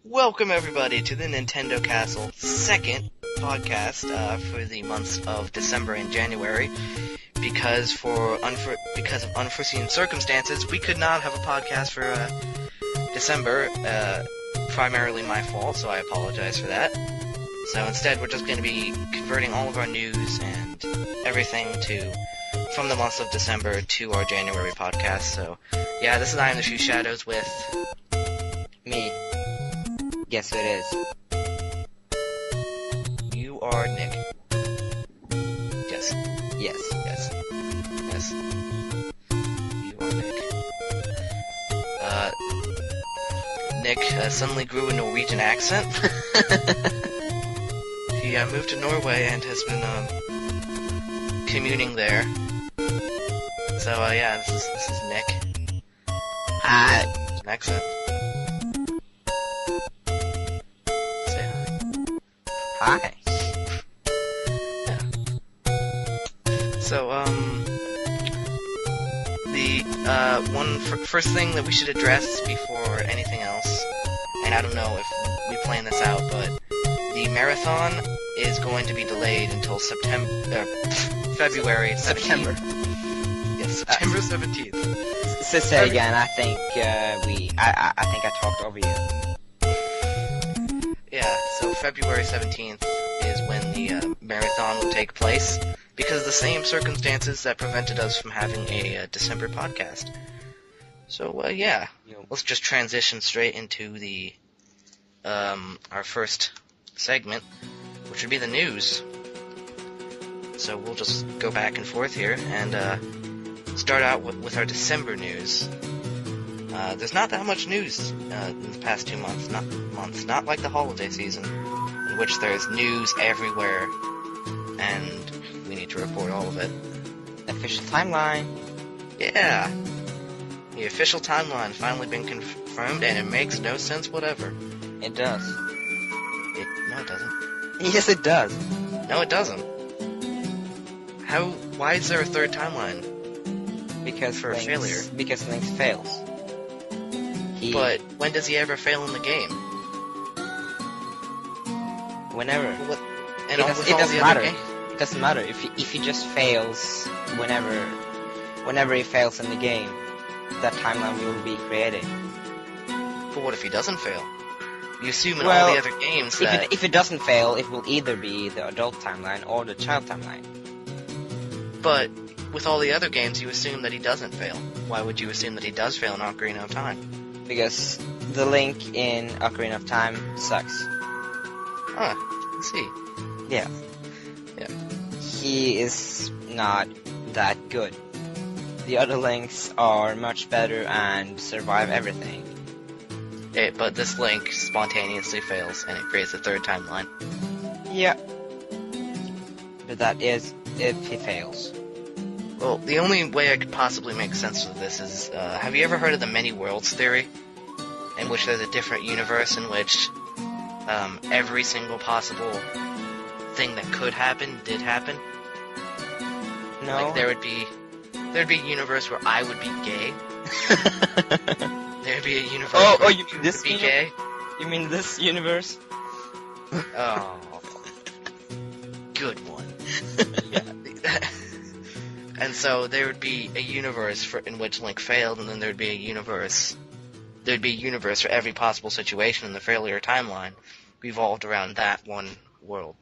Welcome everybody to the Nintendo Castle second podcast for the months of December and January. Because of unforeseen circumstances, we could not have a podcast for December. Primarily my fault, so I apologize for that. So instead, we're just going to be converting all of our news and everything from the months of December to our January podcast. So yeah, this is Iamthefusedshadows with me. Guess who it is? You are Nick. Yes. Yes. Yes. Yes. You are Nick. Nick suddenly grew a Norwegian accent. He moved to Norway and has been commuting there. So yeah, this is Nick. Hi. An accent. Say hi. Hi. Yeah. So the first thing that we should address before anything else, and I don't know if we plan this out, but the marathon is going to be delayed until February 17th. September. Yes, September 17th. So say again. I think I think I talked over you. Yeah, so February 17th is when the marathon will take place, because of the same circumstances that prevented us from having a December podcast. So, yeah, let's just transition straight into the our first segment, which would be the news. So we'll just go back and forth here, and start out with our December news. There's not that much news in the past 2 months, not like the holiday season, in which there's news everywhere, and we need to report all of it. Official timeline. Yeah. The official timeline finally been confirmed, and it makes no sense whatever. It does. No, it doesn't. Yes, it does. No, it doesn't. Why is there a third timeline? Because For a failure. Because Link fails. But when does he ever fail in the game? Whenever. And It doesn't matter. It doesn't matter if he just fails whenever he fails in the game, that timeline will be created. But what if he doesn't fail? You assume in all the other games that... If it doesn't fail, it will either be the adult timeline or the child timeline. But with all the other games, you assume that he doesn't fail. Why would you assume that he does fail in Ocarina of Time? Because the Link in Ocarina of Time sucks. Huh. I see. Yeah. Yeah. He is not that good. The other Links are much better and survive everything. But this Link spontaneously fails, and it creates a third timeline. Yeah. But that is if he fails. Well, the only way I could possibly make sense of this is, have you ever heard of the many worlds theory? In which there's a different universe in which every single possible thing that could happen did happen? No. Like there'd be a universe where I would be gay. There'd be a universe where you mean this be gay. You mean this universe? Oh. Good one. Yeah. And so there would be a universe in which Link failed, and then there'd be a universe for every possible situation in the failure timeline revolved around that one world.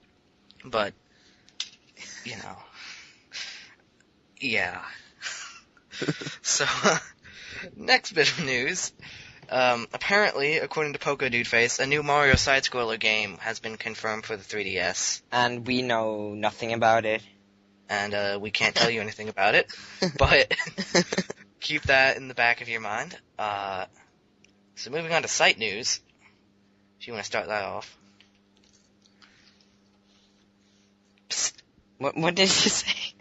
But, yeah. So, next bit of news. Apparently, according to Pocodudeface, a new Mario side-scroller game has been confirmed for the 3DS. And we know nothing about it. And we can't tell you anything about it, but keep that in the back of your mind. So moving on to site news, if you want to start that off. Psst. What did you say?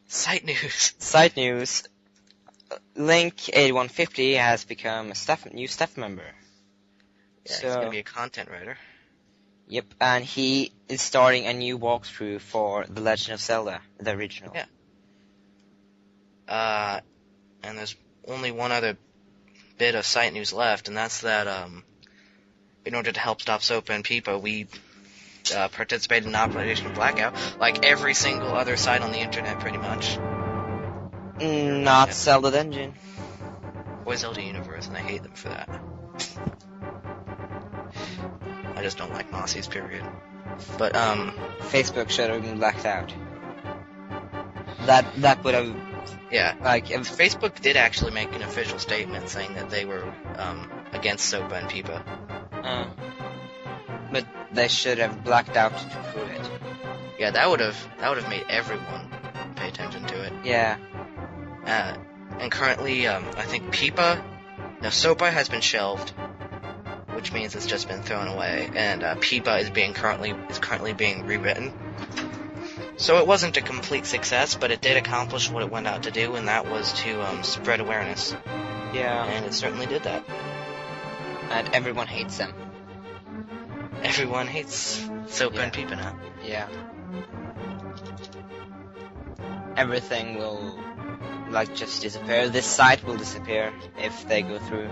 Site news. Site news. Link8150 has become a new staff member. Yeah, he's going to be a content writer. Yep, and he is starting a new walkthrough for The Legend of Zelda, the original. Yeah. And there's only one other bit of site news left, and that's that, in order to help stop Sopa and Peepa, we participated in Operation Blackout, like every single other site on the internet, pretty much. Not Zelda Dungeon. Or Zelda Universe, and I hate them for that. I just don't like Mossies, period. But, Facebook should have been blacked out. That would have... Yeah. Like, if Facebook did actually make an official statement saying that they were, against Sopa and Peepa. But they should have blacked out to prove it. Yeah, that would have made everyone pay attention to it. Yeah. And currently, I think Sopa has been shelved, which means it's just been thrown away, and Peepa is currently being rewritten. So it wasn't a complete success, but it did accomplish what it went out to do, and that was to spread awareness. Yeah. And it certainly did that. And everyone hates them. Everyone hates Sopa and Peepa now. Yeah. Everything will, like, just disappear. This site will disappear if they go through.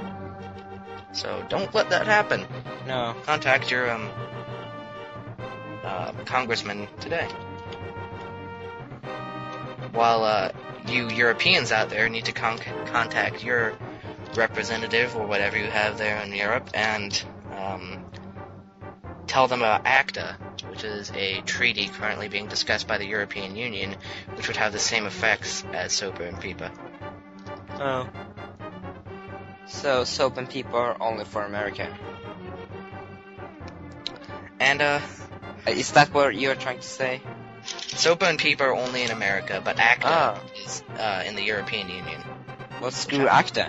So don't let that happen. No. Contact your, congressman today. While, you Europeans out there need to contact your representative or whatever you have there in Europe and, tell them about ACTA, which is a treaty currently being discussed by the European Union, which would have the same effects as Sopa and Peepa. Oh. So, Soap and Peepa are only for America. And, is that what you're trying to say? Sopa and Peepa are only in America, but ACTA is, in the European Union. Well, screw ACTA.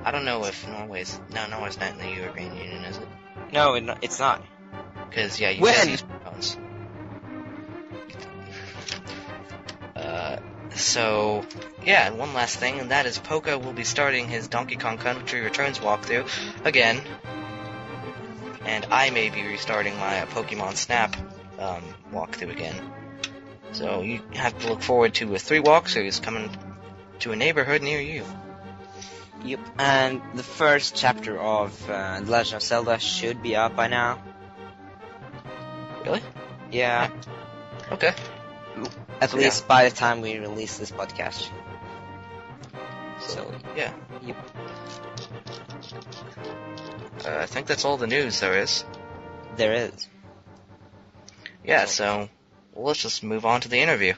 I don't know if Norway's not in the European Union, is it? No, it's not. Because, yeah, you when? said these phones. So, yeah, and one last thing, and that is Poco will be starting his Donkey Kong Country Returns walkthrough again. And I may be restarting my Pokemon Snap walkthrough again. So you have to look forward to 3 walkthroughs coming to a neighborhood near you. Yep, and the first chapter of The Legend of Zelda should be out by now. Really? Yeah. Okay. At least by the time we release this podcast. So, yeah. Yep. I think that's all the news there is. There is. Yeah, so let's just move on to the interview.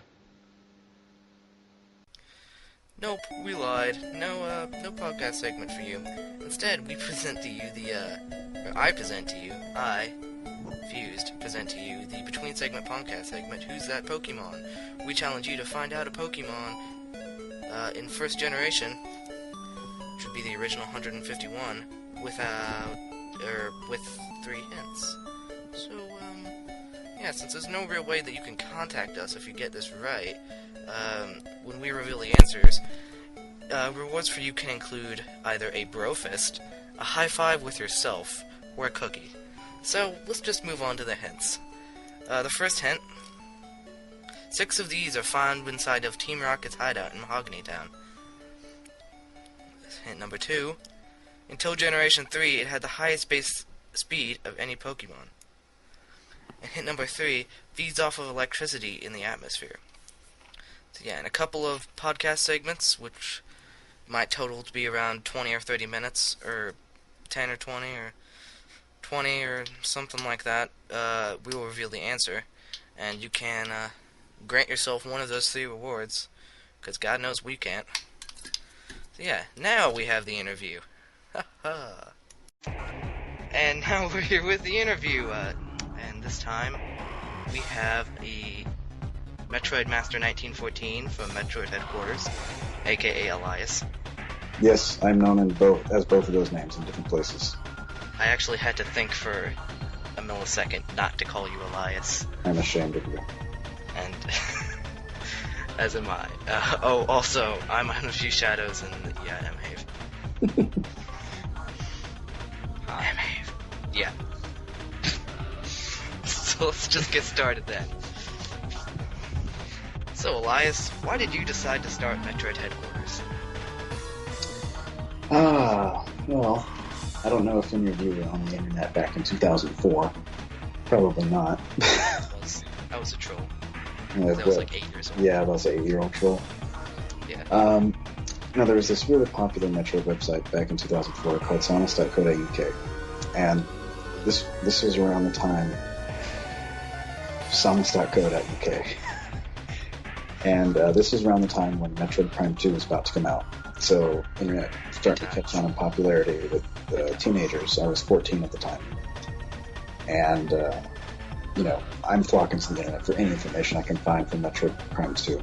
Nope, we lied. No podcast segment for you. Instead, we present to you present to you the Between Segment podcast segment, Who's That Pokemon? We challenge you to find out a Pokemon in first generation, which would be the original 151, with 3 hints. So, yeah, since there's no real way that you can contact us if you get this right, when we reveal the answers, rewards for you can include either a brofist, a high five with yourself, or a cookie. So, let's just move on to the hints. The first hint: 6 of these are found inside of Team Rocket's hideout in Mahogany Town. Hint number 2: until Generation 3, it had the highest base speed of any Pokemon. And hint number 3: feeds off of electricity in the atmosphere. So yeah, and a couple of podcast segments, which might total to be around 20 or 30 minutes, or 10 or 20, or 20 or something like that, we will reveal the answer, and you can grant yourself one of those 3 rewards, because God knows we can't. So yeah, now we have the interview. Ha. And now we're here with the interview, and this time we have a Metroid Master 1914 from Metroid Headquarters, aka Elias. Yes, I'm known as both of those names in different places. I actually had to think for a millisecond not to call you Elias. I'm ashamed of you. And as am I. Also, I'm Iamthefusedshadows and Emhave. Emhave. Yeah. So let's just get started then. So Elias, why did you decide to start Metroid Headquarters? Well, I don't know if any of you were on the internet back in 2004. Probably not. I was a troll. Yeah, That was like 8 years old. Yeah, I was an 8-year-old troll. Yeah. Now, there was this really popular Metroid website back in 2004 called Samus.co.uk. And this was around the time Samus.co.uk. And this was around the time when Metroid Prime 2 was about to come out. So, internet started to catch on in popularity with teenagers. I was 14 at the time. And, I'm flocking to the internet for any information I can find from Metroid Prime 2.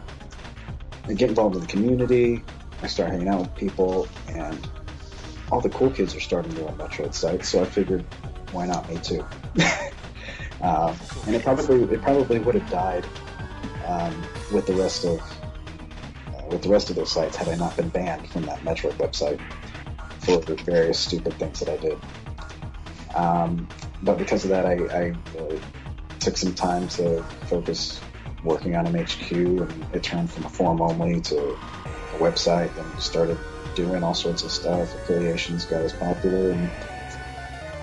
I get involved in the community, I start hanging out with people, and all the cool kids are starting to run Metroid sites, so I figured, why not me too? And it probably would have died with the rest of those sites had I not been banned from that Metroid website for the various stupid things that I did. But because of that, I took some time to focus working on MHQ, and it turned from a forum only to a website, and started doing all sorts of stuff. Affiliations got as popular, and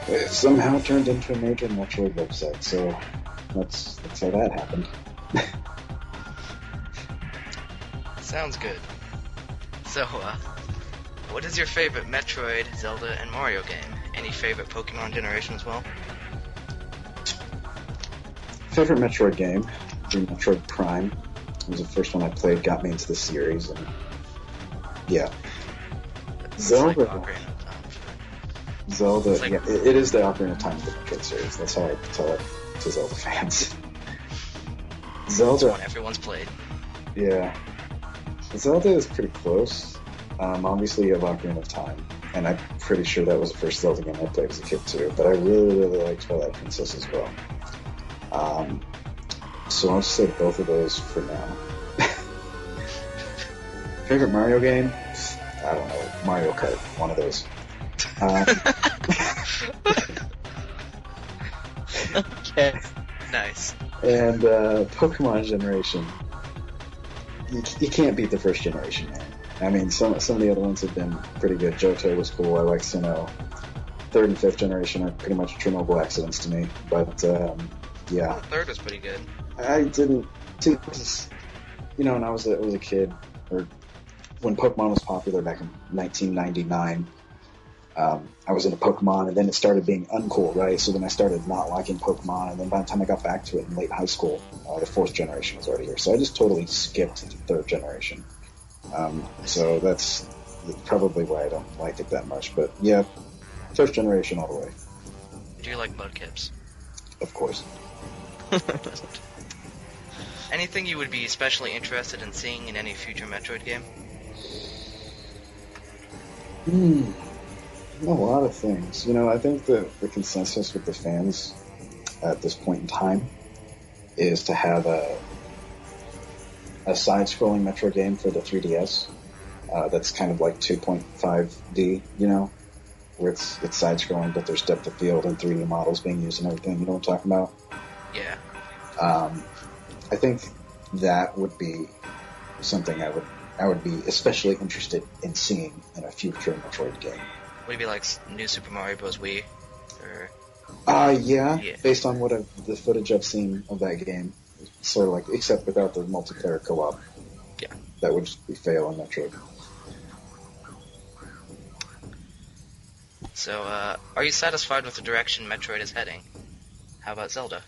it somehow turned into a major Metroid website. So that's how that happened. Sounds good. So, what is your favorite Metroid, Zelda, and Mario game? Any favorite Pokemon generation as well? Favorite Metroid game, Metroid Prime. It was the first one I played, got me into the series, and yeah. Zelda. Like Ocarina of Time. Zelda, like, yeah, it is the Ocarina of Time of the Metroid series. That's how I tell it to Zelda fans. Zelda. One everyone's played. Yeah. Zelda is pretty close. Obviously, you have Ocarina of Time, and I'm pretty sure that was the first Zelda game I played as a kid too. But I really, really liked Twilight Princess as well. So I'll just say both of those for now. Favorite Mario game? I don't know. Mario Kart, one of those. Okay. Nice. And Pokemon generation. You can't beat the first generation, man. I mean, some of the other ones have been pretty good. Johto was cool. I like Sinnoh. Third and fifth generation are pretty much Chernobyl accidents to me. But, yeah. The third was pretty good. I didn't... See, when I was a kid, or when Pokemon was popular back in 1999, I was into Pokemon, and then it started being uncool, right? So then I started not liking Pokemon, and then by the time I got back to it in late high school, the fourth generation was already here. So I just totally skipped the third generation. So that's probably why I don't like it that much. But yeah, first generation all the way. Do you like Mudkips? Of course. Anything you would be especially interested in seeing in any future Metroid game? A lot of things. I think the consensus with the fans at this point in time is to have a side-scrolling Metroid game for the 3DS that's kind of like 2.5D, where it's side-scrolling, but there's depth of field and 3D models being used and everything. You know what I'm talking about? Yeah. I think that would be something I would be especially interested in seeing in a future Metroid game. Would it be like New Super Mario Bros. Wii? Or... Yeah. Based on the footage I've seen of that game. Sort of like, except without the multiplayer co-op. Yeah. That would just be fail on Metroid. So, are you satisfied with the direction Metroid is heading? How about Zelda?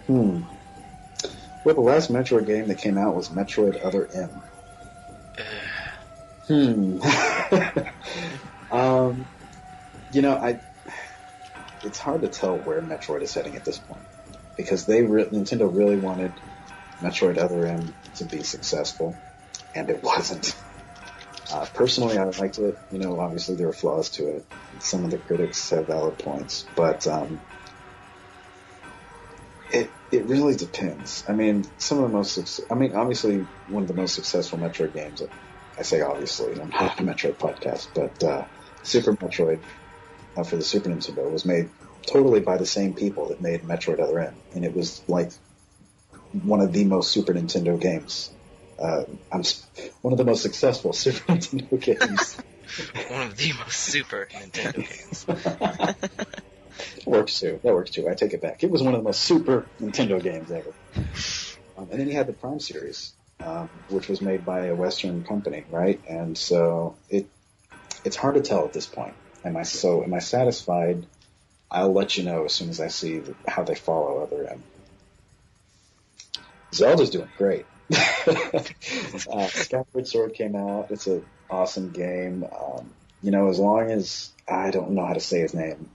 Well, the last Metroid game that came out was Metroid Other M. It's hard to tell where Metroid is heading at this point, because Nintendo really wanted Metroid Other M to be successful, and it wasn't. Personally, I liked it. Obviously there were flaws to it. Some of the critics have valid points, but it really depends. I mean, obviously one of the most successful Metroid games. I say obviously, I'm not a Metroid podcast, but Super Metroid for the Super Nintendo was made totally by the same people that made Metroid Other M, and it was like one of the most Super Nintendo games. One of the most successful Super Nintendo games One of the most super Nintendo games. Works too. That works too. I take it back. It was one of the most super Nintendo games ever. And then you had the Prime series, which was made by a Western company, right? And so it's hard to tell at this point. Am I satisfied? I'll let you know as soon as I see how they follow other. Zelda's doing great. Skyward Sword came out. It's an awesome game. As long as I don't know how to say his name,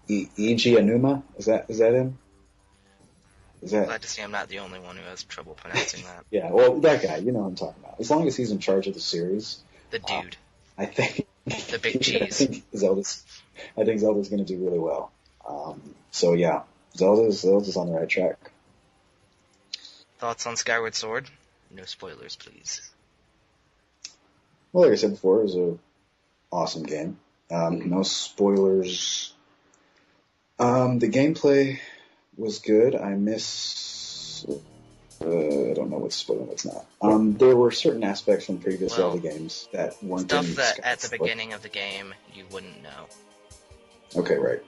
Eiji Aonuma, is that him? Glad to see I'm not the only one who has trouble pronouncing that. Yeah, well, that guy, you know what I'm talking about. As long as he's in charge of the series, the dude, I think the big cheese. I think Zelda's going to do really well. So yeah, Zelda's on the right track. Thoughts on Skyward Sword? No spoilers, please. Well, like I said before, it was an awesome game. No spoilers. The gameplay was good. I don't know what's spoiling, what's not. There were certain aspects from previous Zelda games that weren't stuff in that Skyward at the Sword. beginning of the game you wouldn't know. Okay, right.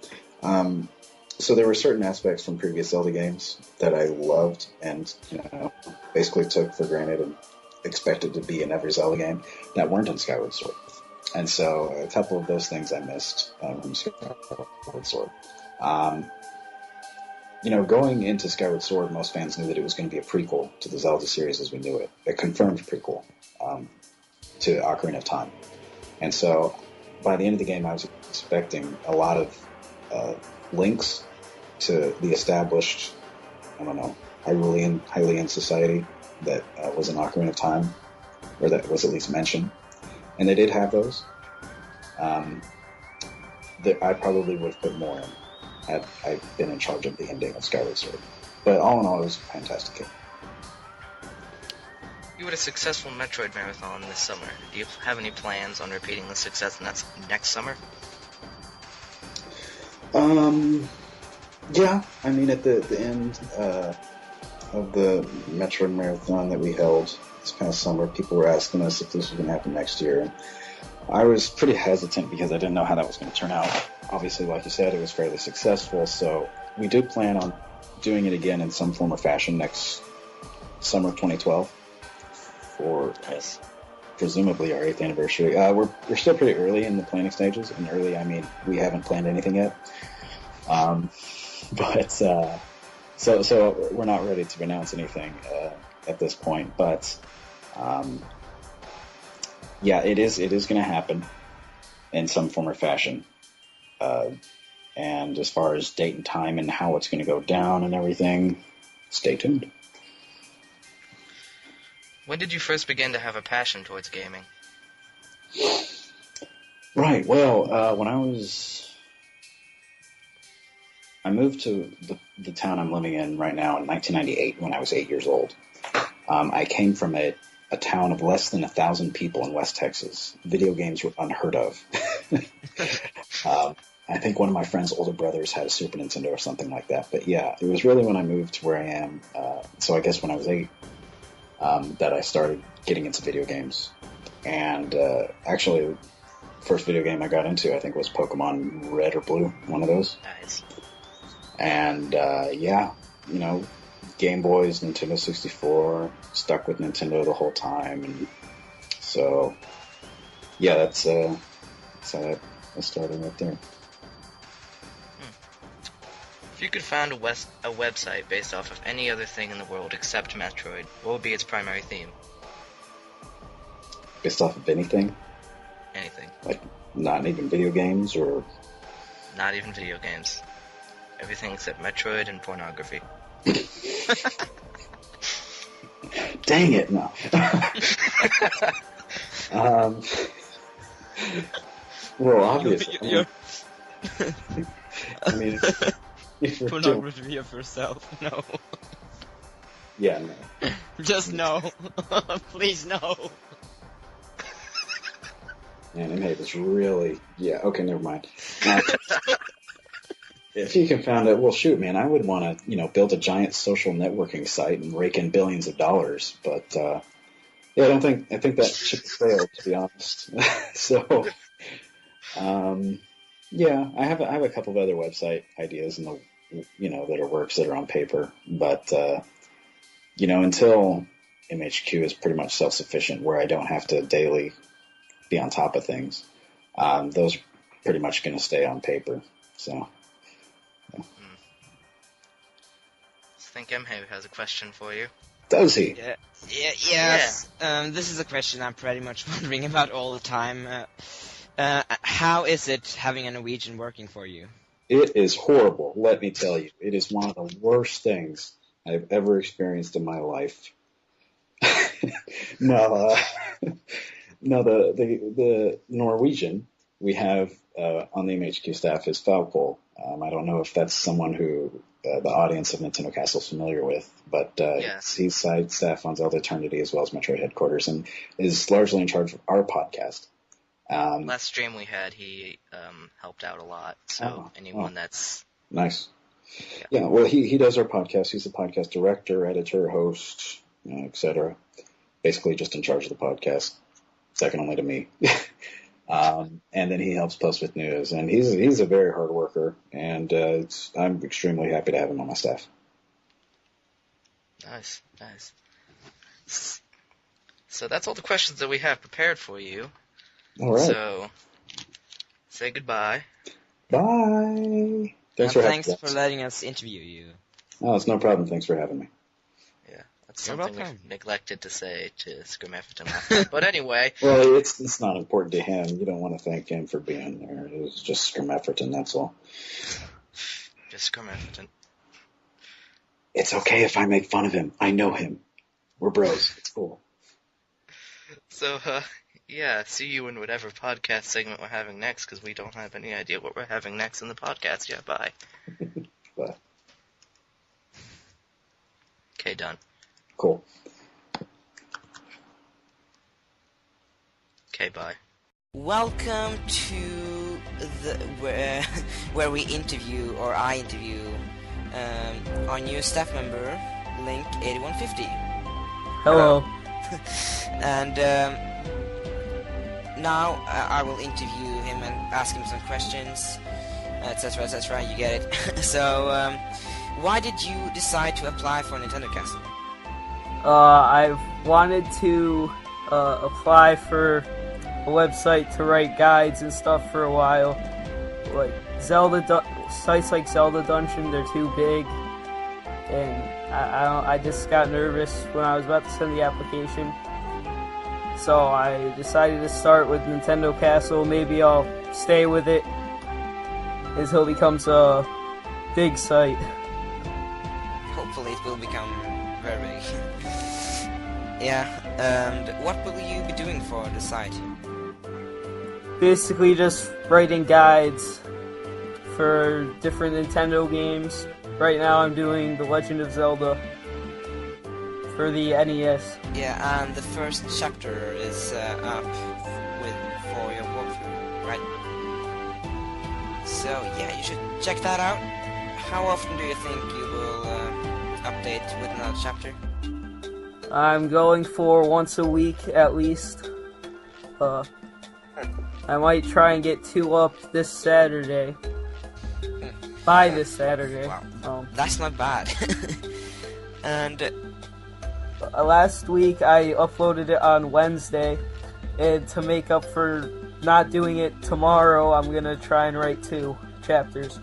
So there were certain aspects from previous Zelda games that I loved and basically took for granted and expected to be in every Zelda game that weren't in Skyward Sword. And so a couple of those things I missed from Skyward Sword. Going into Skyward Sword, most fans knew that it was going to be a prequel to the Zelda series as we knew it. A confirmed prequel to Ocarina of Time. And so by the end of the game, I was expecting a lot of links to the established, Hylian society that was in Ocarina of Time, or that was at least mentioned. And they did have those. I probably would have put more in had I been in charge of the ending of Skyward Sword. But all in all, it was a fantastic game. You had a successful Metroid marathon this summer. Do you have any plans on repeating the success next summer? Yeah. I mean, at the end of the Metroid marathon that we held this past summer, people were asking us if this was going to happen next year. And I was pretty hesitant because I didn't know how that was going to turn out. Obviously, like you said, it was fairly successful, so we do plan on doing it again in some form or fashion next summer of 2012 for presumably our 8th anniversary. We're still pretty early in the planning stages, and early I mean we haven't planned anything yet. So we're not ready to announce anything at this point, but yeah, it is going to happen in some form or fashion. And as far as date and time and how it's going to go down and everything, stay tuned. When did you first begin to have a passion towards gaming? Right, well, when I moved to the town I'm living in right now in 1998 when I was 8 years old. I came from a town of less than 1,000 people in West Texas. Video games were unheard of. I think one of my friend's older brothers had a Super Nintendo or something like that. But yeah, it was really when I moved to where I am. So I guess when I was 8, that I started getting into video games. And actually, the first video game I got into, I think, was Pokemon Red or Blue, one of those. Nice. And yeah, Game Boys, Nintendo 64, stuck with Nintendo the whole time. And so, yeah, that's how that started right there. If you could found a website based off of any other thing in the world except Metroid, what would be its primary theme? Based off of anything? Anything. Like, not even video games, or? Not even video games. Everything except Metroid and pornography. Dang it, no. Well, obviously. I mean, Pornography of yourself, no. Yeah, no. Just no. Please no. Man, Emhave is really... Yeah, okay, never mind. If you can find it, well, shoot, man, I would want to, build a giant social networking site and rake in billions of dollars. But, yeah, I think that ship failed, to be honest. So, Yeah, I have a couple of other website ideas in the that are works that are on paper, but until MHQ is pretty much self-sufficient, where I don't have to daily be on top of things, those are pretty much going to stay on paper. So. I think Emhave has a question for you. Does he? Yes. This is a question I'm pretty much wondering about all the time. How is it having a Norwegian working for you? It is horrible, let me tell you. It is one of the worst things I've ever experienced in my life. No, the Norwegian we have on the MHQ staff is Falpol. I don't know if that's someone who the audience of Nintendo Castle is familiar with, but Yes. he's side staff on Zelda Eternity as well as Metroid Headquarters, and is largely in charge of our podcast. Last stream we had, he helped out a lot. So anyone that's nice. Yeah, well, he does our podcast. He's the podcast director, editor, host, etc. Basically just in charge of the podcast, second only to me. And then he helps post with news. And he's a very hard worker, and I'm extremely happy to have him on my staff. Nice. So that's all the questions that we have prepared for you. All right. So, say goodbye. Bye. Thanks for letting us interview you. Oh, it's no problem. Thanks for having me. Yeah, that's You're something welcome. we've neglected to say to Scrimefferton last time. But anyway. Well, it's not important to him. You don't want to thank him for being there. It was just Scrimefferton, that's all. Just Scrimefferton. It's okay if I make fun of him. I know him. We're bros. It's cool. So, yeah, see you in whatever podcast segment we're having next, because we don't have any idea what we're having next in the podcast yet. Bye. Bye. Okay, done. Cool. Okay, bye. Welcome to the where we interview, or I interview, our new staff member, Link 8150. Hello. And now I will interview him and ask him some questions, etc., etc. You get it. So, why did you decide to apply for Nintendo Castle? I've wanted to apply for a website to write guides and stuff for a while. Like sites like Zelda Dungeon, they're too big, and I just got nervous when I was about to send the application. So I decided to start with Nintendo Castle. Maybe I'll stay with it until it becomes a big site. Hopefully it will become very big. Yeah, and what will you be doing for the site? Basically just writing guides for different Nintendo games. Right now I'm doing The Legend of Zelda for the NES. Yeah, and the first chapter is up for your walkthrough, right? So yeah, you should check that out. How often do you think you will update with another chapter? I'm going for once a week at least. I might try and get 2 up this Saturday. By this Saturday. Wow. That's not bad. And last week I uploaded it on Wednesday, and to make up for not doing it tomorrow, I'm gonna try and write 2 chapters.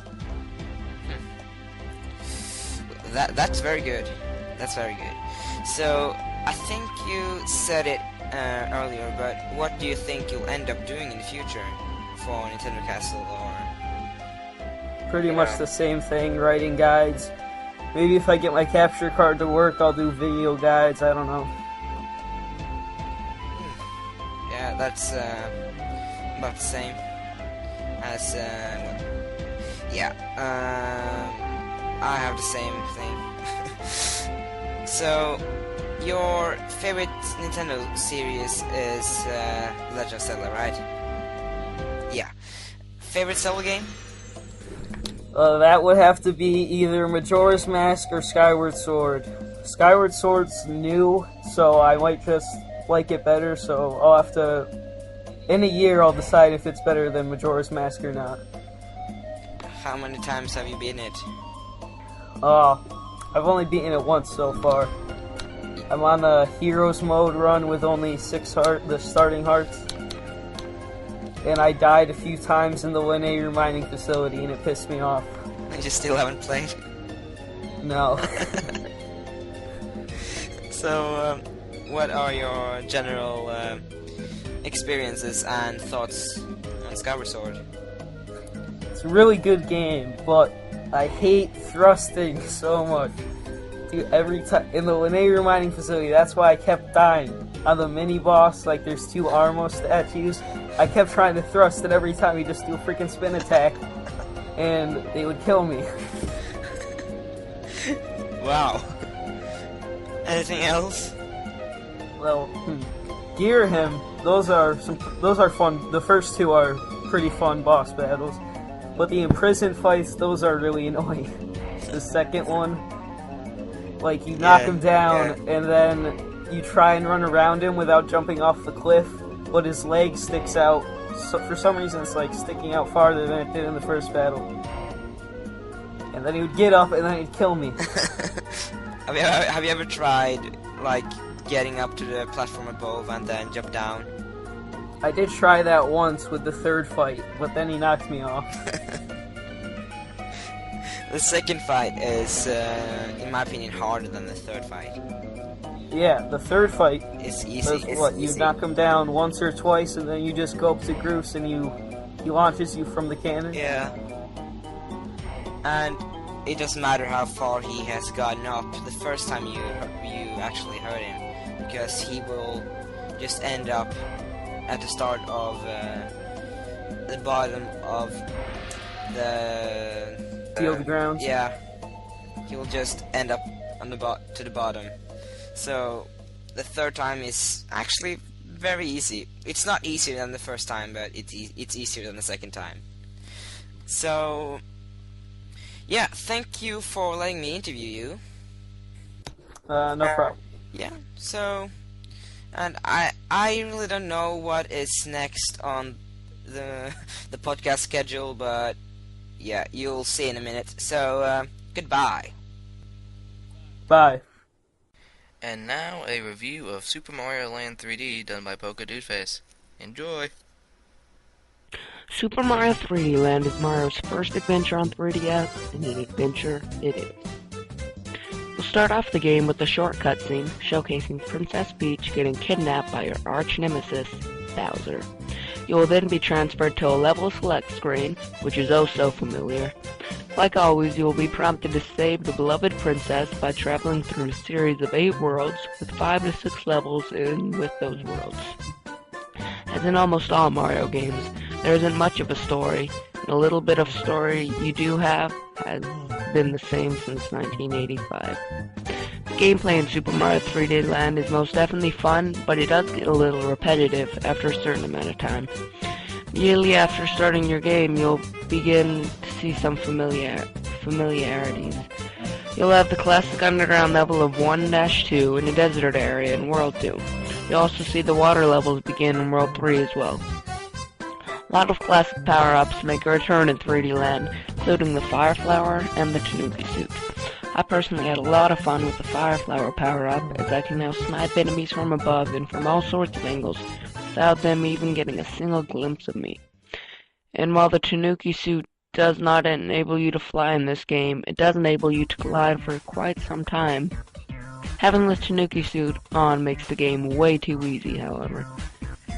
That's very good. That's very good. So, I think you said it earlier, but what do you think you'll end up doing in the future for Nintendo Castle, or... Pretty much the same thing, writing guides. Maybe if I get my capture card to work, I'll do video guides, I don't know. Yeah, that's about the same as, I have the same thing. So, your favorite Nintendo series is Legend of Zelda, right? Yeah. Favorite Zelda game? That would have to be either Majora's Mask or Skyward Sword. Skyward Sword's new, so I might just like it better, so I'll have to in a year I'll decide if it's better than Majora's Mask or not. How many times have you beaten it? I've only beaten it once so far. I'm on the Heroes mode run with only 6 the starting hearts. And I died a few times in the linear mining facility and it pissed me off. You still haven't played? No. So, what are your general experiences and thoughts on Skyward Sword? It's a really good game, but I hate thrusting so much. Dude, every time in the linear mining facility, that's why I kept dying. On the mini boss, like there's 2 Armo statues, I kept trying to thrust, and every time he just do a freaking spin attack, and they would kill me. Wow. Anything else? Well, Gear Him, those are fun. The first 2 are pretty fun boss battles, but the imprisoned fights, those are really annoying. The second one, like you knock him down, and then you try and run around him without jumping off the cliff, but his leg sticks out. So for some reason, it's like sticking out farther than it did in the first battle. And then he would get up, and then he'd kill me. Have you ever tried, like, getting up to the platform above and then jump down? I did try that once with the 3rd fight, but then he knocked me off. The second fight is, in my opinion, harder than the 3rd fight. Yeah, the 3rd fight is easy. You knock him down once or twice, and then you just go up to Groose, and he launches you from the cannon. Yeah. And it doesn't matter how far he has gotten up the first time you actually hurt him, because he will just end up at the start of the bottom of the Field grounds. Yeah, he will just end up on the to the bottom. So the 3rd time is actually very easy. It's not easier than the first time, but it's easier than the 2nd time. So yeah, thank you for letting me interview you. No problem. Yeah, so, and I really don't know what is next on the podcast schedule, but yeah, you'll see in a minute. So, goodbye. Bye. And now a review of Super Mario Land 3D done by Pocodudeface. Enjoy! Super Mario 3D Land is Mario's first adventure on 3DS, and an adventure it is. We'll start off the game with a short cutscene showcasing Princess Peach getting kidnapped by her arch nemesis, Bowser. You will then be transferred to a level select screen, which is oh so familiar. Like always, you will be prompted to save the beloved princess by traveling through a series of 8 worlds, with 5 to 6 levels in with those worlds. As in almost all Mario games, there isn't much of a story, and a little bit of story you do have has been the same since 1985. The gameplay in Super Mario 3D Land is most definitely fun, but it does get a little repetitive after a certain amount of time. Immediately after starting your game, you'll begin to see some familiarities. You'll have the classic underground level of 1-2 in a desert area in World 2. You'll also see the water levels begin in World 3 as well. A lot of classic power-ups make a return in 3D Land, including the Fire Flower and the Tanuki suit. I personally had a lot of fun with the Fire Flower power-up, as I can now snipe enemies from above and from all sorts of angles, without them even getting a single glimpse of me. And while the Tanuki suit does not enable you to fly in this game, it does enable you to glide for quite some time. Having the Tanuki suit on makes the game way too easy, however.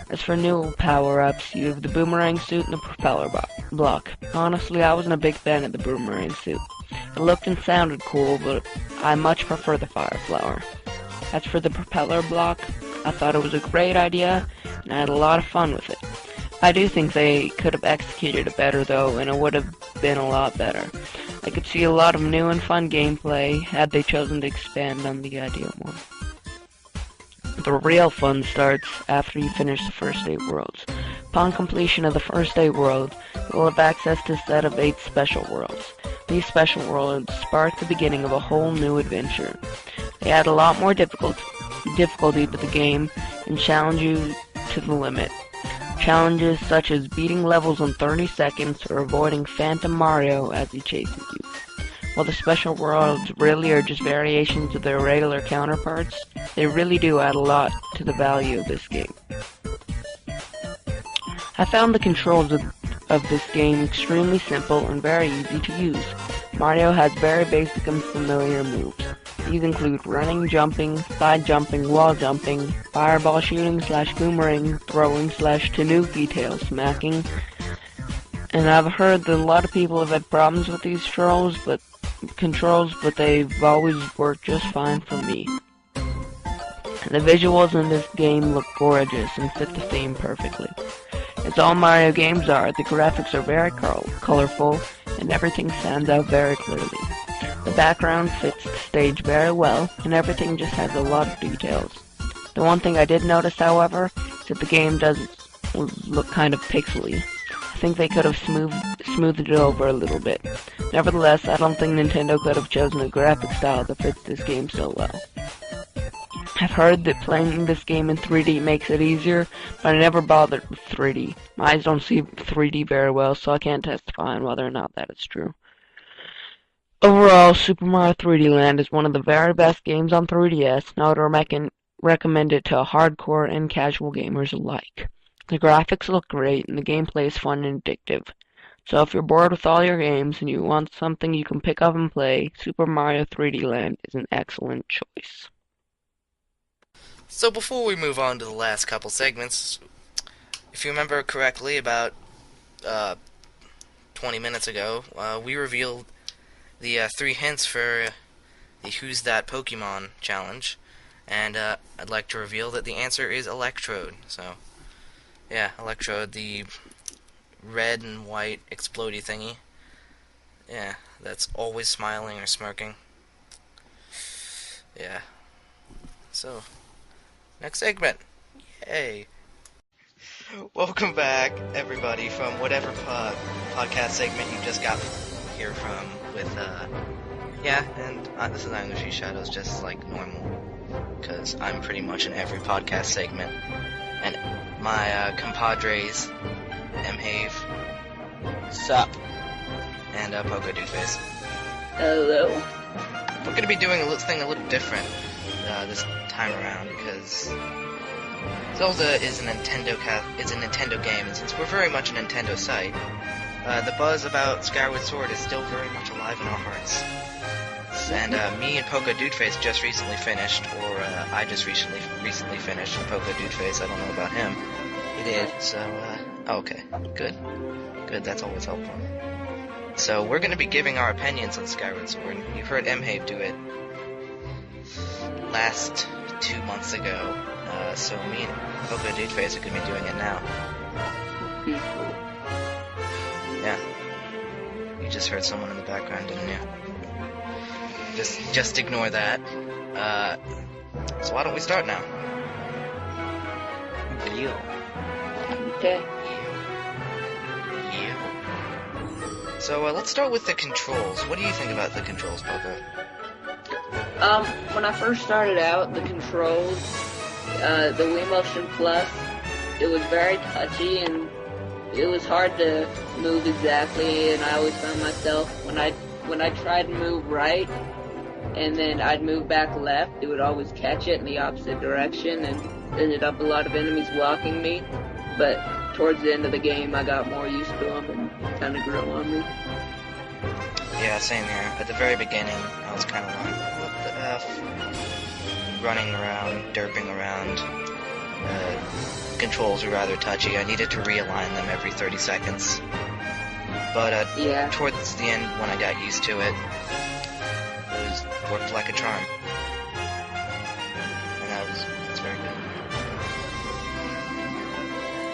As for new power-ups, you have the Boomerang suit and the Propeller block. Honestly, I wasn't a big fan of the Boomerang suit. It looked and sounded cool, but I much prefer the Fire Flower. As for the Propeller block, I thought it was a great idea, and I had a lot of fun with it. I do think they could have executed it better, though, and it would have been a lot better. I could see a lot of new and fun gameplay had they chosen to expand on the idea more. The real fun starts after you finish the first 8 worlds. Upon completion of the first 8 worlds, you will have access to a set of 8 special worlds. These special worlds spark the beginning of a whole new adventure. They add a lot more difficulty to the game and challenge you to the limit. challenges such as beating levels in 30 seconds or avoiding Phantom Mario as he chases you. While the special worlds really are just variations of their regular counterparts, they really do add a lot to the value of this game. I found the controls of this game extremely simple and very easy to use. Mario has very basic and familiar moves. These include running, jumping, side jumping, wall jumping, fireball shooting / boomerang, throwing / tanuki tail smacking. And I've heard that a lot of people have had problems with these controls, but they've always worked just fine for me. The visuals in this game look gorgeous and fit the theme perfectly. As all Mario games are, the graphics are very colorful, and everything stands out very clearly. The background fits the stage very well, and everything just has a lot of details. The one thing I did notice, however, is that the game does look kind of pixely. I think they could have smoothed it over a little bit. Nevertheless, I don't think Nintendo could have chosen a graphic style that fits this game so well. I've heard that playing this game in 3D makes it easier, but I never bothered with 3D. My eyes don't see 3D very well, so I can't testify on whether or not that is true. Overall, Super Mario 3D Land is one of the very best games on 3DS, and I would recommend it to hardcore and casual gamers alike. The graphics look great, and the gameplay is fun and addictive. So if you're bored with all your games and you want something you can pick up and play, Super Mario 3D Land is an excellent choice. So before we move on to the last couple segments, if you remember correctly, about 20 minutes ago, we revealed the 3 hints for the Who's That Pokemon challenge, and I'd like to reveal that the answer is Electrode. So, yeah, Electrode, the red and white explodey thingy. Yeah, that's always smiling or smirking. Yeah. So, next segment. Yay. Welcome back, everybody, from whatever podcast segment you just got here from with, and this is Iamthefusedshadows, just like normal, because I'm pretty much in every podcast segment, and my compadres, Emhave, Sup? and Pocodudeface. Hello. We're going to be doing a little different this time around, because Zelda is a Nintendo game, and since we're very much a Nintendo site, the buzz about Skyward Sword is still very much alive in our hearts. And me and Pocodudeface just recently finished, or I just recently finished Pocodudeface. I don't know about him. You did. So, okay, good, that's always helpful. So we're going to be giving our opinions on Skyward Sword. You heard Emhave do it last 2 months ago, so me and Pocodudeface are going to be doing it now. Yeah. You just heard someone in the background, didn't you? Just ignore that. So why don't we start now? You. Okay. Yeah. So let's start with the controls. What do you think about the controls, Poco? When I first started out, the controls, the Wii Motion Plus, it was very touchy and it was hard to move exactly, and I always found myself, when I tried to move right, and then I'd move back left, it would always catch it in the opposite direction, and ended up a lot of enemies blocking me, but towards the end of the game, I got more used to them, and kind of grew on me. Yeah, same here. At the very beginning, I was kind of like, what the F? Running around, derping around. Controls were rather touchy. I needed to realign them every 30 seconds. But towards the end, when I got used to it, worked like a charm. And that's very good.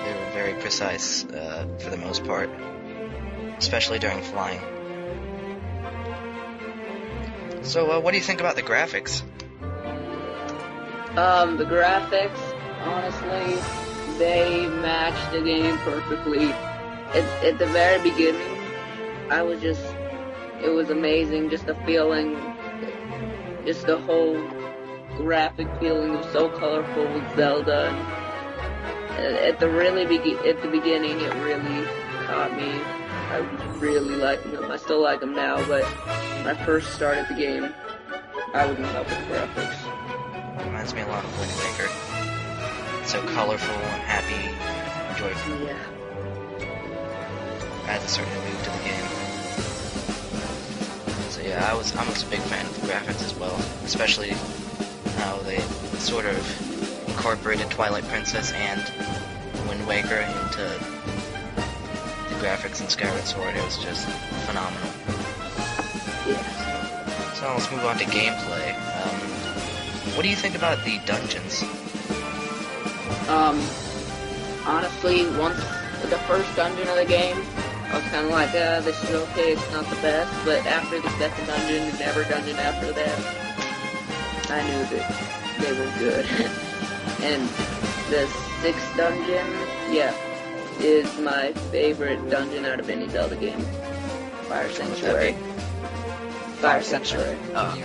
They were very precise for the most part, especially during flying. So, what do you think about the graphics? The graphics, honestly, they match the game perfectly. At the very beginning, it was amazing, just the feeling, just the whole graphic feeling was so colorful with Zelda. At the beginning, it really caught me. I was really liking them. I still like them now, but when I first started the game, I was in love with the graphics. Reminds me a lot of Wind Waker. It's so colorful and happy and joyful. Yeah. Adds a certain mood to the game. So yeah, I was a big fan of the graphics as well, especially how they sort of incorporated Twilight Princess and Wind Waker into the graphics in Skyward Sword. It was just phenomenal. Yeah. So let's move on to gameplay. What do you think about the dungeons? Honestly, once the first dungeon of the game, I was kind of like, this is okay, it's not the best, but after the second dungeon and every dungeon after that, I knew that they were good. And the sixth dungeon, yeah, is my favorite dungeon out of any Zelda game. Fire Sanctuary. Fire Sanctuary. Oh.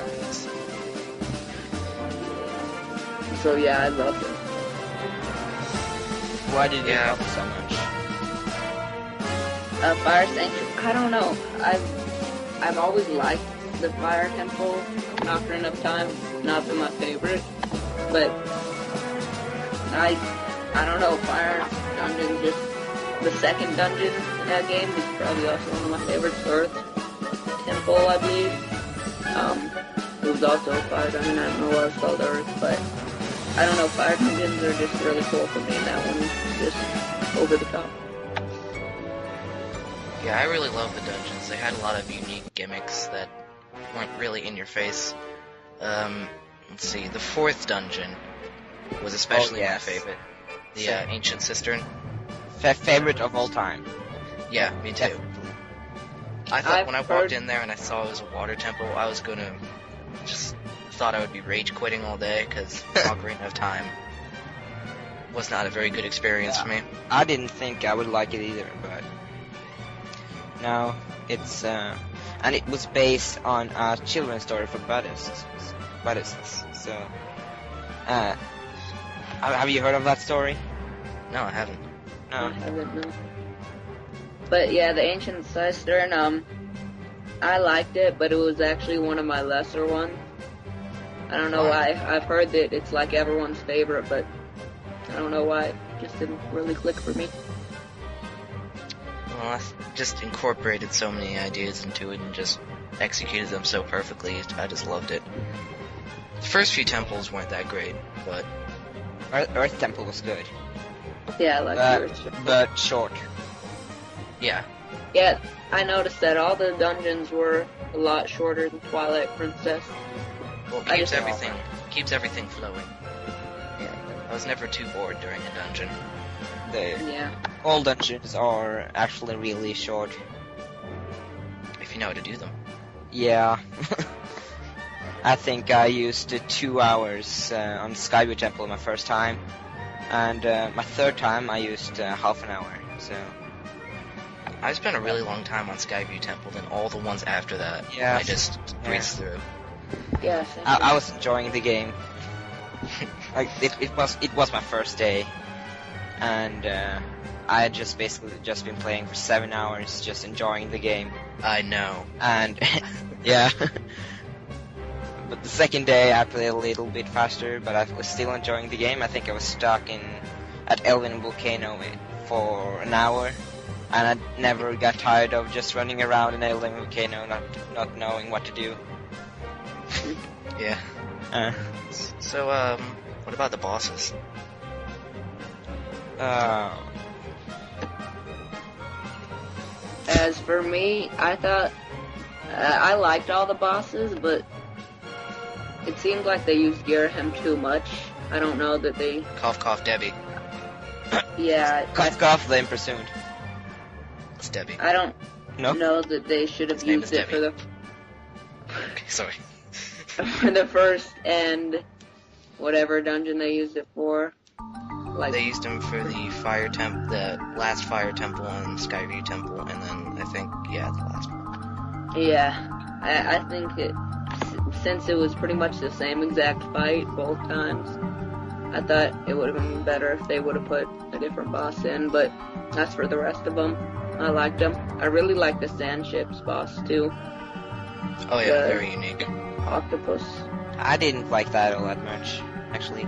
So yeah, I loved it. Why did you love it so much? Fire Sanctuary, I don't know. I've always liked the Fire Temple after enough time. Not been my favorite, but I don't know, Fire Dungeon, just the second dungeon in that game is probably also one of my favorites. Earth Temple, I believe. It was also a Fire Dungeon, I don't know why it's called Earth, but I don't know, Fire Dungeons are just really cool for me, and that one is just over the top. Yeah, I really love the dungeons. They had a lot of unique gimmicks that weren't really in your face. Let's see, the fourth dungeon was especially my favorite. The Ancient Cistern. Favorite of all time. Yeah, me too. Definitely. I thought when I walked in there and I saw it was a water temple, I was gonna thought I would be rage quitting all day because Ocarina of Time was not a very good experience for me. I didn't think I would like it either, but no, it's and it was based on a children's story for Buddhists. So, have you heard of that story? No, I haven't. No. I haven't, no. But yeah, the Ancient Cistern, I liked it, but it was actually one of my lesser ones. I don't know why. I've heard that it's like everyone's favorite, but I don't know why. It just didn't really click for me. Well, I just incorporated so many ideas into it and just executed them so perfectly. I just loved it. The first few temples weren't that great, but Earth Temple was good. Yeah, I like the Earth. But short. yeah. Yeah, I noticed that all the dungeons were a lot shorter than Twilight Princess. Well, it keeps everything flowing. Yeah. I was never too bored during a dungeon. Yeah. All dungeons are actually really short. If you know how to do them. Yeah. I think I used 2 hours on Skyward Temple my first time, and my third time I used half an hour. So I spent a really long time on Skyview Temple, and all the ones after that, Yeah. I just breezed through. Yeah, I was enjoying the game. Like it was my first day, and I had just been playing for 7 hours, just enjoying the game. I know. And yeah. But the second day I played a little bit faster, but I was still enjoying the game. I think I was stuck at Elven Volcano for an hour, and I never got tired of just running around in Elven Volcano, not knowing what to do. Yeah. So, what about the bosses? As for me, I thought I liked all the bosses, but it seemed like they used Girahim too much. I don't know that they... Cough, cough, Debbie. Yeah. Cough, the Impresumed. It's Debbie. I don't No? know that they should have His name used is it for Okay, sorry. for the first and whatever dungeon they used it for. Like, They used him for the fire the last fire temple and Skyview temple, and then I think, the last one. yeah, I think since it was pretty much the same exact fight both times, I thought it would have been better if they would have put a different boss in, but as for the rest of them, I liked them. I really liked the sand ships boss too. Oh yeah, very unique. Octopus. I didn't like that all that much, actually.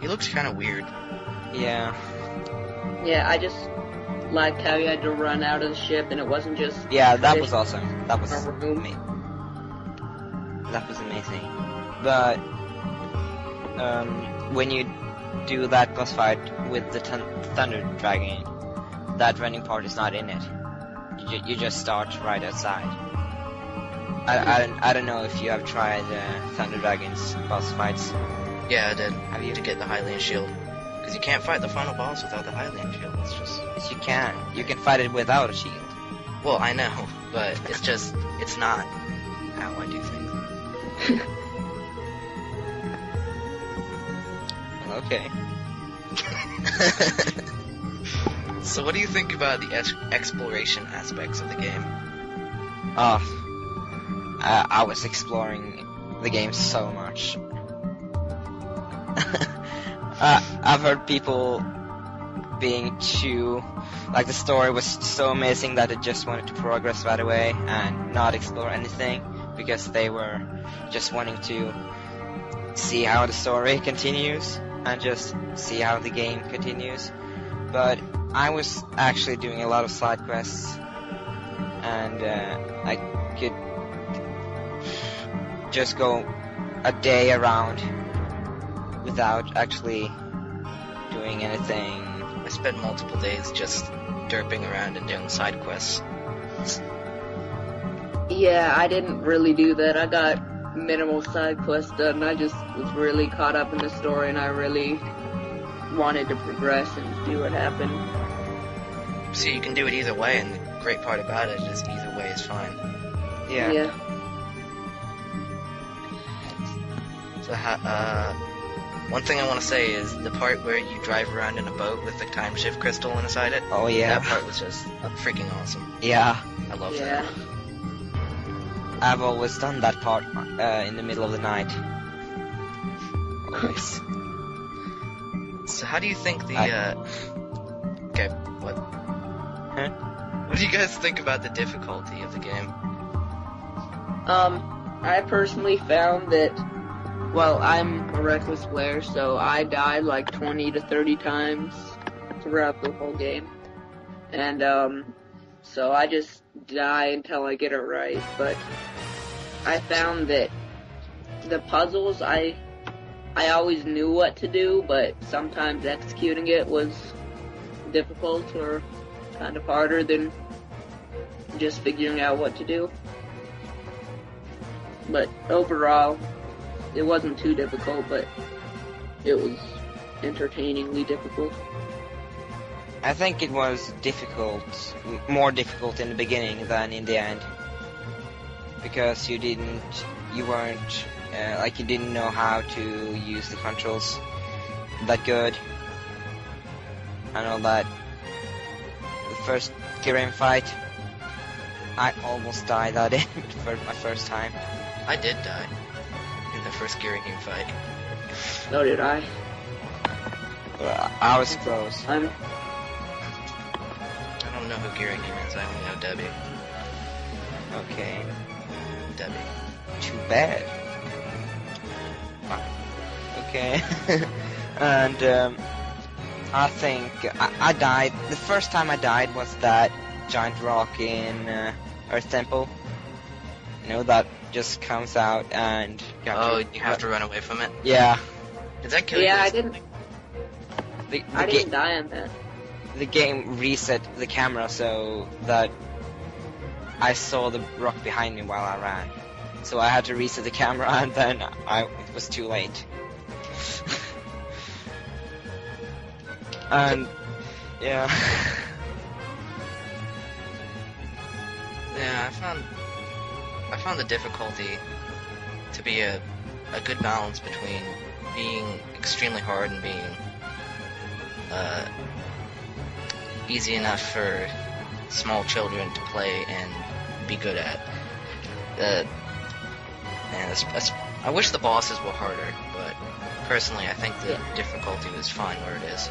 He looks kind of weird. Yeah. Yeah, I just liked how you had to run out of the ship and it wasn't just... Yeah, that was awesome. That was room. That was amazing. But when you do that boss fight with the Thunder Dragon, that running part is not in it. You just start right outside. I don't know if you have tried Thunder Dragon's boss fights. Yeah, I did. Have you? To get the Hylian shield. Because you can't fight the final boss without the Hylian shield. It's just... Yes, you can. You can fight it without a shield. Well, I know, but it's not how I do things. Okay. So what do you think about the exploration aspects of the game? I was exploring the game so much. I've heard people being too... Like, the story was so amazing that they just wanted to progress right away and not explore anything, because they were just wanting to see how the story continues and just see how the game continues. But I was actually doing a lot of side quests, and I could just go a day around without actually doing anything. I spent multiple days just derping around and doing side quests. Yeah, I didn't really do that. I got minimal side quests done. I just was really caught up in the story and I really wanted to progress and see what happened. So you can do it either way, and the great part about it is either way is fine. Yeah. So one thing I want to say is the part where you drive around in a boat with the time shift crystal inside it. Oh yeah. That part was just freaking awesome. Yeah. I love Yeah. that. I've always done that part in the middle of the night. Always. So how do you think the okay, what? Huh? What do you guys think about the difficulty of the game? I personally found that, well, I'm a reckless player, so I died like 20 to 30 times throughout the whole game. And, so I just die until I get it right, but I found that the puzzles, I always knew what to do, but sometimes executing it was difficult or kind of harder than just figuring out what to do. But overall, it wasn't too difficult, but it was entertainingly difficult. I think it was difficult, more difficult in the beginning than in the end, because you didn't know how to use the controls that good. I know that the first Kirin fight, I almost died at it for my first time. I did die in the first Gearing fight. So did I. I was close. I don't know who Gearing is, I only know Debbie. Okay. Debbie. Too bad. Okay. And I think I died. The first time I died was that giant rock in Earth Temple. You know, that just comes out and... You have to run away from it? Yeah. Did that kill you? Yeah, instantly? I didn't die on that. The game reset the camera so that I saw the rock behind me while I ran. So I had to reset the camera, and then it was too late. And yeah. Yeah, I found the difficulty to be a good balance between being extremely hard and being easy enough for small children to play and be good at. And I wish the bosses were harder, but personally I think the difficulty was fine where it is.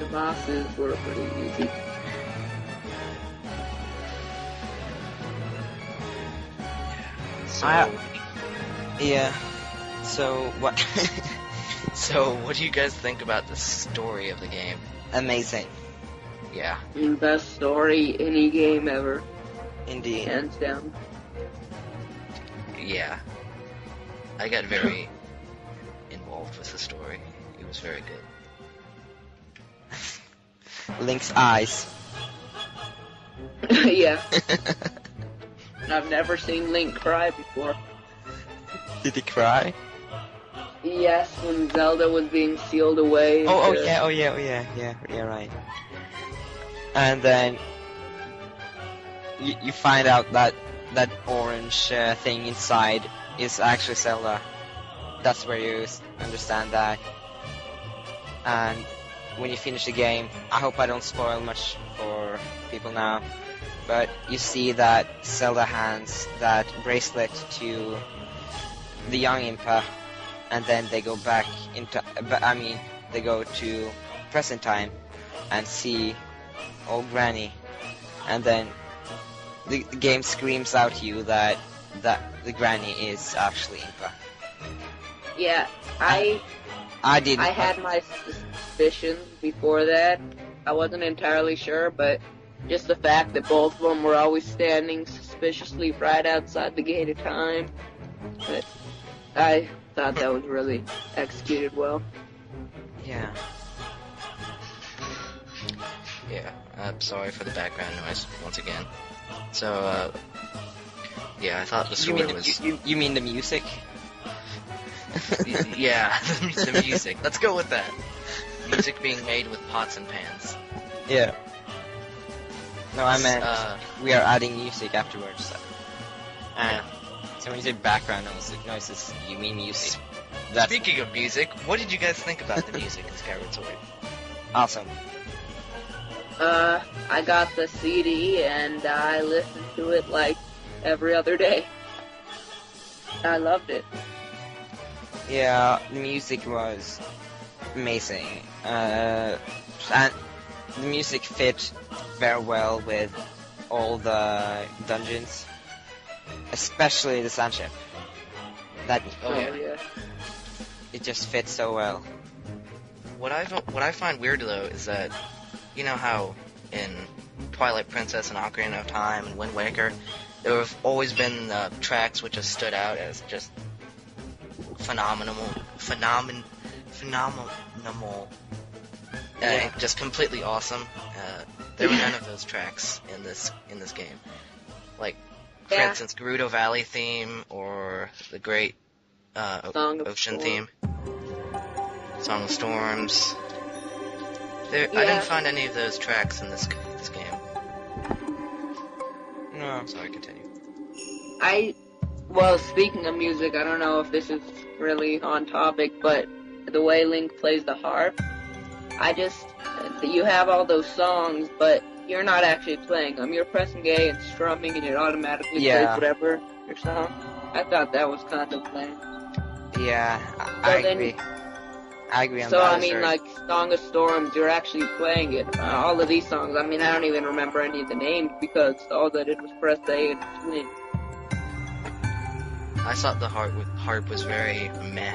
The bosses were pretty easy. So, Yeah. So what? so what do you guys think about the story of the game? Amazing, Yeah. Best story any game ever, indeed. hands down. Yeah. I got very involved with the story. It was very good. Link's eyes. Yeah. I've never seen Link cry before. Did he cry? Yes, when Zelda was being sealed away. Oh into- yeah, right. And then you find out that that orange thing inside is actually Zelda. That's where you understand that. And when you finish the game, I hope I don't spoil much for people now, but you see that Zelda hands that bracelet to the young Impa, and then they go back into, they go to present time and see old Granny, and then the game screams out to you that the Granny is actually Impa. Yeah, I didn't. I had my suspicions before that. I wasn't entirely sure, but just the fact that both of them were always standing suspiciously right outside the gate of time, but I thought that was really executed well. Yeah. Yeah. I'm sorry for the background noise once again. So, yeah, I thought the story was... You mean the music? Yeah, the music. Let's go with that. Music being made with pots and pans. Yeah. No, I meant we are adding music afterwards. So when you say background noises, you mean music. That's Speaking of music, what did you guys think about the music in Skyward Sword? awesome. I got the CD and I listened to it like every other day. I loved it. Yeah, the music was amazing. And the music fit very well with all the dungeons, especially the Sunship. Oh, yeah. It just fits so well. What I find weird though is that, you know how in Twilight Princess and Ocarina of Time and Wind Waker, there have always been tracks which have stood out as just phenomenal, just completely awesome. There were none of those tracks in this game. Like, for instance, Gerudo Valley theme or the great Ocean theme, Song of Storms. I didn't find any of those tracks in this game. No. Sorry, continue. Well, speaking of music, I don't know if this is really on topic, but the way Link plays the harp, you have all those songs, but you're not actually playing them. You're pressing A and strumming, and it automatically plays whatever your song. I thought that was kind of lame. Yeah, I agree. I agree on that. So, I mean, like, Song of Storms, you're actually playing it. All of these songs, I mean, I don't even remember any of the names because all I did was press A and swing. I thought the harp was very meh.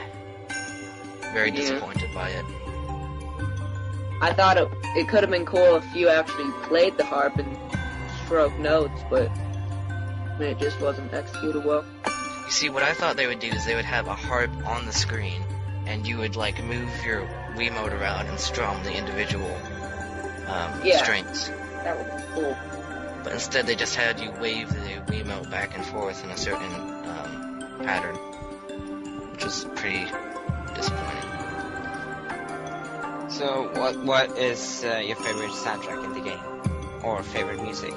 Very disappointed by it. I thought it could have been cool if you actually played the harp and stroked notes, but it just wasn't executed well. You see, what I thought they would do is they would have a harp on the screen, and you would, like, move your Wiimote around and strum the individual strings. That would be cool. But instead they just had you wave the Wiimote back and forth in a certain pattern, which was pretty disappointing. So, what is your favorite soundtrack in the game? Or favorite music?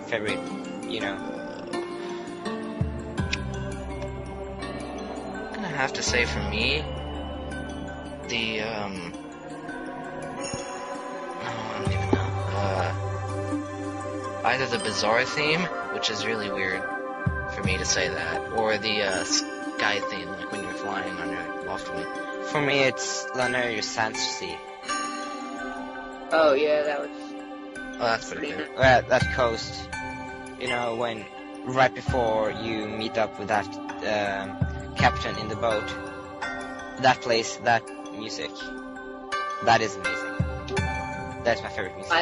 Favorite, you know? I'm gonna have to say for me, the, I don't even know, either the Bizarre theme, which is really weird for for me to say that. Or the sky theme, like when you're flying on your loft wing. For me, it's Lanayru's Sandsea. Oh yeah, that was Oh, that's pretty good. That coast, you know, when right before you meet up with that captain in the boat, that place, that music, that is amazing. That's my favorite music.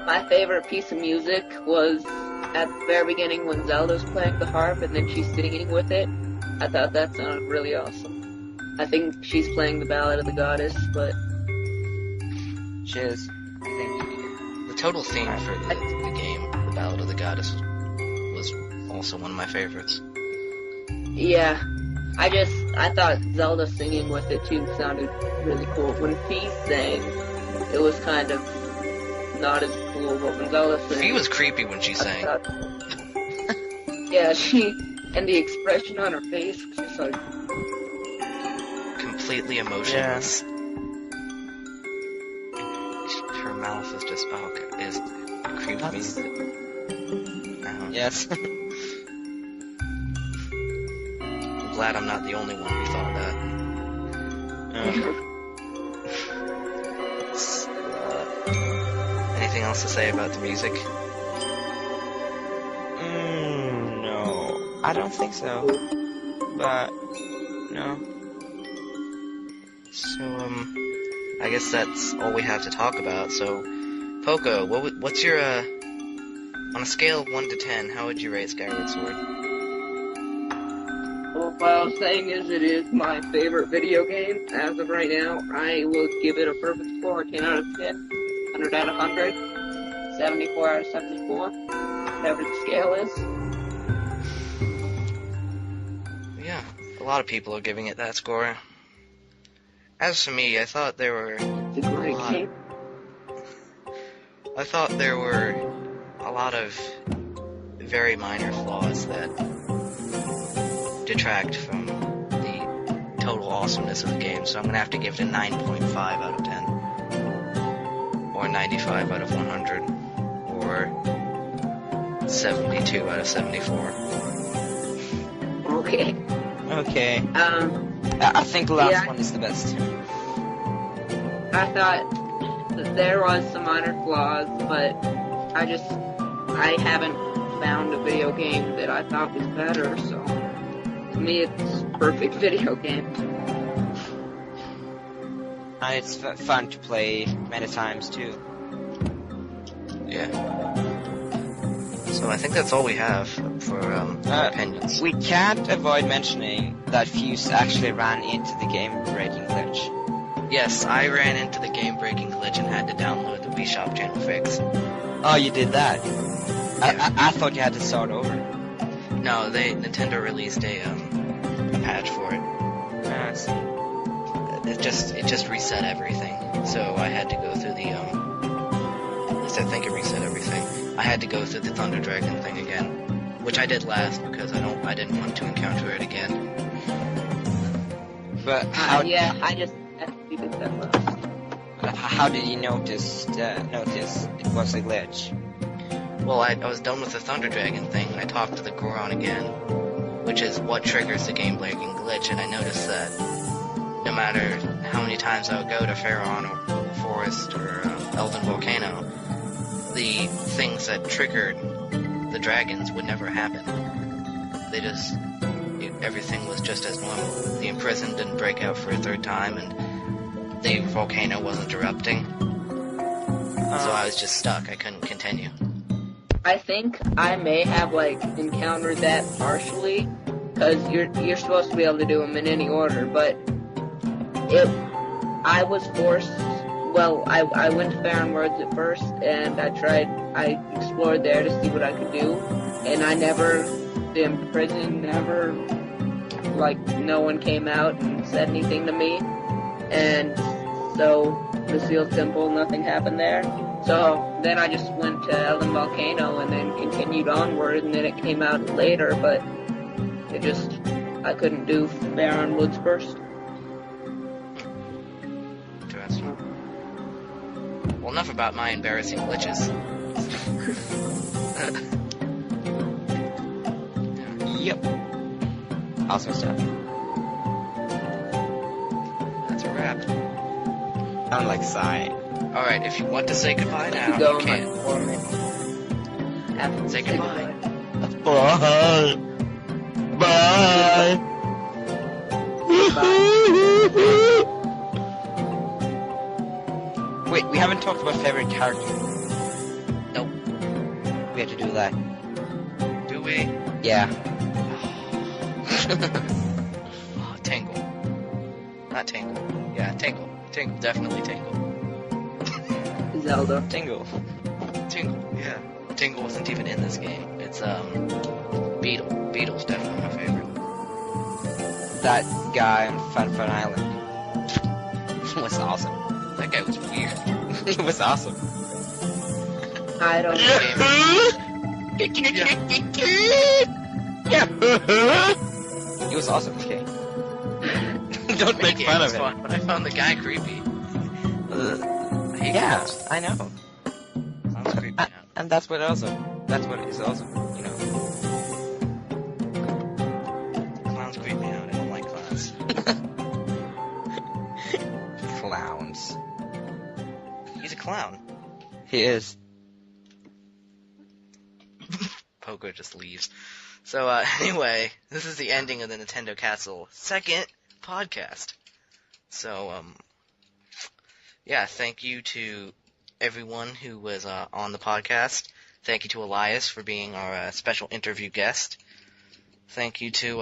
My favorite piece of music was at the very beginning when Zelda's playing the harp and then she's singing with it. I thought that sounded really awesome. I think she's playing the Ballad of the Goddess, but She is, I think. The total theme for the game, the Ballad of the Goddess, was also one of my favorites. yeah, I thought Zelda singing with it too sounded really cool. When Fee sang, it was kind of not as cool, but when Zelda sang... She was creepy when she sang. Yeah, and the expression on her face was just like... Completely emotionless. Her mouth is just, is creepy me. Yes. I'm glad I'm not the only one who thought that. Anything else to say about the music? No, I don't think so. But no. So, I guess that's all we have to talk about. So, Poco, what's your, on a scale of 1 to 10, how would you rate Skyward Sword? Well, what I was saying is it is my favorite video game. As of right now, I will give it a perfect score, 10 out of 10, 100 out of 100, 74 out of 74, whatever the scale is. Yeah, a lot of people are giving it that score. As for me, I thought there were It's a great game. I thought there were a lot of very minor flaws that detract from the total awesomeness of the game, so I'm gonna have to give it a 9.5 out of 10. Or 95 out of 100. Or 72 out of 74. Okay. Okay. I think the last Yeah. one is the best. I thought that there was some minor flaws, but I haven't found a video game that I thought was better, so to me it's a perfect video game. And it's fun to play many times too. Yeah. So I think that's all we have for opinions. We can't avoid mentioning that Fuse actually ran into the game-breaking glitch. Yes, I ran into the game-breaking glitch and had to download the Wii Shop channel fix. Oh, you did that? Yeah. I thought you had to start over. No, Nintendo released a patch for it. I see. It just reset everything. So I had to go through the at least I think it reset everything. I had to go through the Thunder Dragon thing again, which I did last because I didn't want to encounter it again. But how? Yeah, I just did that last. How did you notice it was a glitch? Well, I was done with the Thunder Dragon thing, and I talked to the Goron again, which is what triggers the game-breaking glitch, and I noticed that no matter how many times I would go to Pharaon or Forest or Elven Volcano, the things that triggered the dragons would never happen. Everything was just as normal. The Imprisoned didn't break out for a third time, and the volcano wasn't erupting. So I was just stuck. I couldn't continue. I think I may have encountered that partially, because you're supposed to be able to do them in any order, but I was forced. Well, I went to Barren Woods at first, and I explored there to see what I could do, and the Imprisoned never, no one came out and said anything to me, and so the Sealed Temple, nothing happened there. So then I just went to Elven Volcano and then continued onward, and then it came out later, but I couldn't do Barren Woods first. Interesting. Well, enough about my embarrassing glitches. Yep. Awesome stuff. That's a wrap. I'm like sighing. Alright, if you want to say goodbye now, Go you my can. foreman. Have to Say goodbye. Bye. Bye. Wait, we haven't talked about favorite character. Nope. We have to do that. Do we? Yeah. Oh, Tangle. Not Tangle. Yeah, Tangle. Tangle, definitely Tangle. Zelda. Tingle. Tingle, yeah. Tingle wasn't even in this game. It's, Beetle. Beetle's definitely my favorite. That guy on Fun Island was awesome. That guy was weird. He was awesome. I don't Yeah. He was awesome, okay? Don't make Minigame fun was of him. fun, but I found the guy creepy. I hate Yeah, clowns. I know. Clowns creep me out. And that's what awesome. That's what is awesome, you know. Clowns creep me out. I don't like clowns. Clowns. He's a clown. He is. Pogo just leaves. So, anyway, this is the ending of the Nintendo Castle second podcast. So, yeah, thank you to everyone who was on the podcast. Thank you to Elias for being our special interview guest. Thank you to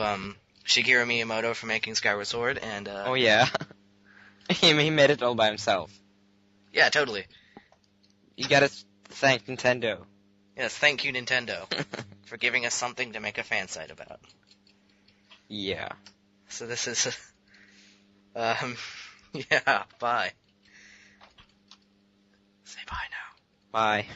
Shigeru Miyamoto for making Skyward Sword, and Oh yeah. He made it all by himself. yeah, totally. You gotta thank Nintendo. Yes, thank you Nintendo for giving us something to make a fan site about. Yeah. So this is, yeah, bye. Say bye now. Bye.